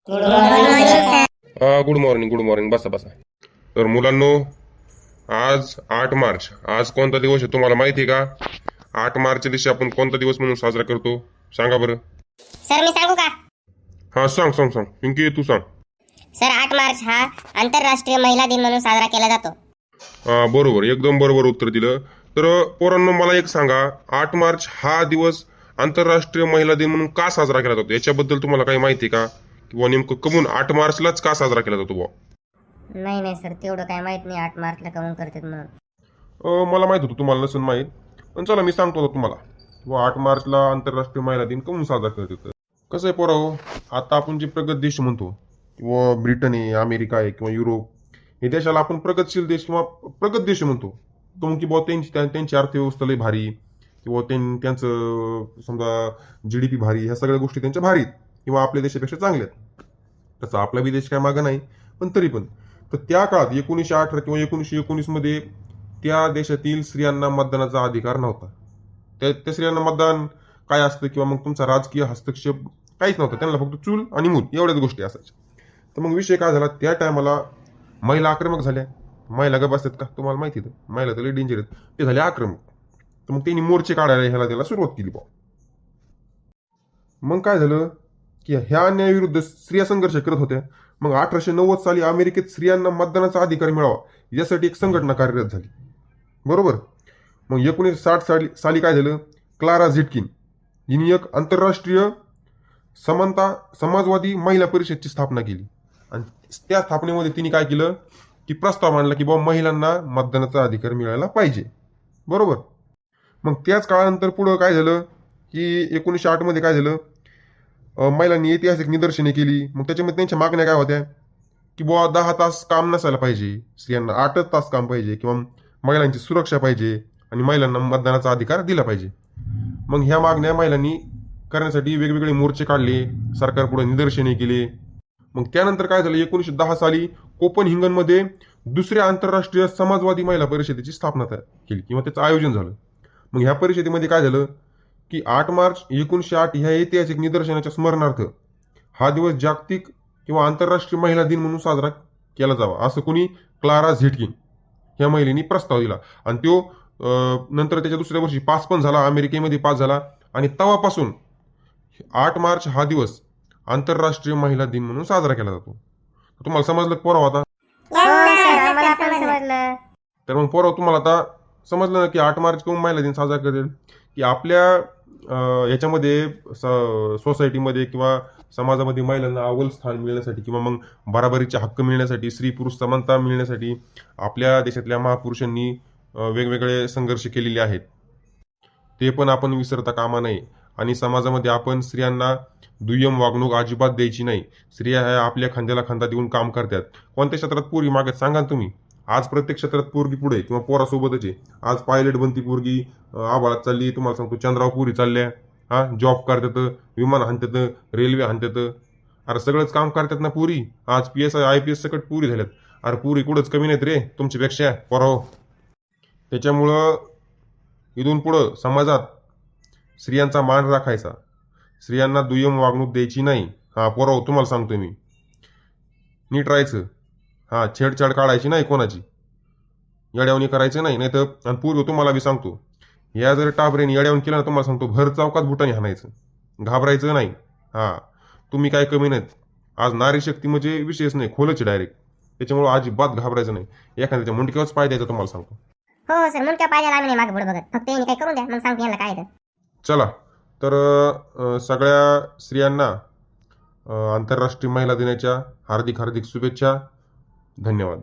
Good morning बसा बसा. तर मुलांनो, आज 8 मार्च, आज कोणता दिवस आहे तुम्हाला माहिती आहे का? 8 मार्च दिवशी आपण कोणता दिवस म्हणून साजरा करतो सांगा बरं. सर मी सांगू का? हा सांग सांग सांग पिंकी, तू सांग. सर 8 मार्च हा आंतरराष्ट्रीय महिला दिन म्हणून साजरा केला जातो. हा बरोबर, एकदम बरोबर उत्तर दिलं. तर पोरांनो, मला एक सांगा, 8 मार्च हा दिवस आंतरराष्ट्रीय महिला दिन म्हणून का साजरा केला जातो? याच्याबद्दल तुम्हाला काही माहिती आहे का? किंवा नेमकं कमून 8 मार्चलाच का साजरा केला जातो बुवा? नाही सर, तेवढं काय माहित नाही 8 मार्चला कमून करतात म्हणून. मला माहित होतं तुम्हाला नसून माहीत, पण चला मी सांगतो आता तुम्हाला. किंवा 8 मार्चला आंतरराष्ट्रीय महिला दिन कमून साजरा करतात. कसं आहे पोराहो, आता आपण जे प्रगत देश म्हणतो, किंवा ब्रिटन आहे, अमेरिका आहे, किंवा युरोप, हे देशाला आपण प्रगतशील देश किंवा प्रगत देश म्हणतो. तो की बुवा त्यांची अर्थव्यवस्था लई भारी, किंवा त्यांचं समजा GDP भारी, ह्या सगळ्या गोष्टी त्यांच्या भारीत किंवा आपल्या देशापेक्षा चांगल्या आहेत. तसं आपला बी देश काय मागं नाही, पण तरी पण. तर त्या काळात 1918 किंवा 1919 मध्ये त्या देशातील स्त्रियांना मतदानाचा अधिकार नव्हता. त्या स्त्रियांना मतदान काय असतं किंवा मग तुमचा राजकीय हस्तक्षेप काहीच नव्हता. त्यांना फक्त चूल आणि मूल एवढ्याच गोष्टी असायच्या. तर मग विषय काय झाला, त्या टायमाला महिला आक्रमक झाल्या. महिला गप असतात का? तुम्हाला माहिती आहे, महिला तर लई डेंजर आहेत. ते झाले आक्रमक. तर मग त्यांनी मोर्चे काढायला त्याला सुरुवात केली बा. मग काय झालं की ह्या अन्यायाविरुद्ध स्त्रिया संघर्ष करत होत्या. मग 1890 साली अमेरिकेत स्त्रियांना मतदानाचा अधिकार मिळावा यासाठी एक संघटना कार्यरत झाली. बरोबर. मग 1960 साली काय झालं, क्लारा झिटकिन हिने एक आंतरराष्ट्रीय समाजवादी महिला परिषदची स्थापना केली. आणि त्या स्थापनेमध्ये तिने काय केलं की प्रस्ताव मांडला की बाबा महिलांना मतदानाचा अधिकार मिळायला पाहिजे. बरोबर. मग त्याच काळानंतर पुढं काय झालं की 1908 मध्ये काय झालं, महिलांनी ऐतिहासिक निदर्शने केली. मग त्याच्यामध्ये त्यांच्या मागण्या काय होत्या की बुवा 10 तास काम नसायला पाहिजे, स्त्रियांना 8च तास काम पाहिजे, किंवा महिलांची सुरक्षा पाहिजे, आणि महिलांना मतदानाचा अधिकार दिला पाहिजे. मग ह्या मागण्या महिलांनी करण्यासाठी वेगवेगळे मोर्चे काढले, सरकारपुढे निदर्शने केले. मग त्यानंतर काय झालं, 1910 साली कोपनहेगनमध्ये दुसऱ्या आंतरराष्ट्रीय समाजवादी महिला परिषदेची स्थापना केली किंवा त्याचं आयोजन झालं. मग ह्या परिषदेमध्ये काय झालं की 8 मार्च 1908 ह्या ऐतिहासिक निदर्शनाच्या स्मरणार्थ हा दिवस जागतिक किंवा आंतरराष्ट्रीय महिला दिन म्हणून साजरा केला जावा, असं कोणी क्लारा झिटकिन ह्या महिलेनी प्रस्ताव दिला. आणि तो नंतर त्याच्या दुसऱ्या वर्षी पास पण झाला, अमेरिकेमध्ये पास झाला. आणि तेव्हापासून 8 मार्च हा दिवस आंतरराष्ट्रीय महिला दिन म्हणून साजरा केला जातो. तुम्हाला समजलं पोराव आता? तर मग पोराव, तुम्हाला आता समजलं ना की 8 मार्च कोण महिला दिन साजरा करेल, की आपल्या याच्यामध्ये सोसायटीमध्ये किंवा समाजामध्ये महिलांना अव्वल स्थान मिळण्यासाठी, किंवा मग बराबरीचे हक्क मिळण्यासाठी, स्त्री पुरुष समानता मिळण्यासाठी आपल्या देशातल्या महापुरुषांनी वेगवेगळे संघर्ष केलेले आहेत. ते पण आपण विसरता कामा नये. आणि समाजामध्ये आपण स्त्रियांना दुय्यम वागणूक अजिबात द्यायची नाही. स्त्रिया ह्या आपल्या खांद्याला खांदा देऊन काम करतात. कोणत्या क्षेत्रात पोरी मागत सांगा तुम्ही? आज प्रत्येक क्षेत्रात पोरगी पुढे किंवा पोरासोबतच आहे. आज पायलट बनती पोरगी, आभाळात चालली, तुम्हाला सांगतो चंद्रावर पुरी चालल्या, जॉब करतात, विमान हाणतात, रेल्वे हाणतात. अरे सगळंच काम करतात ना पुरी. आज PSI IPS सकट पुरी झाल्यात. अरे पुरी कुठंच कमी नाहीत रे तुमच्यापेक्षा पोराव. त्याच्यामुळं इथून पुढं समाजात स्त्रियांचा मान राखायचा, स्त्रियांना दुय्यम वागणूक द्यायची नाही. पोराव, तुम्हाला सांगतो मी, नीट राहायचं. छेडछाड काढायची नाही कोणाची, येड्यावणी करायचं नाही. तर आणि पूर्वी तुम्हाला बी सांगतो, या जर टाबरेने येड्यावणी केलं ना, तुम्हाला सांगतो भर चौकात बुटाने हाणायचं. घाबरायचं नाही. तुम्ही काय कमी नाहीत. आज नारी शक्ती म्हणजे विषयच नाही, खोलच डायरेक्ट. त्याच्यामुळे अजिबात घाबरायचं नाही. एखाद्याच्या मुंडक्यावरच पाय द्यायचा, तुम्हाला सांगतो. हो सर, मुंडक्या पाहिजे आम्ही नाही मागे पुढे बघत, फक्त यांनी काय करून द्या, मग सांगतो यांना काय. चला, तर सगळ्या स्त्रियांना आंतरराष्ट्रीय महिला दिनाच्या हार्दिक शुभेच्छा. धन्यवाद.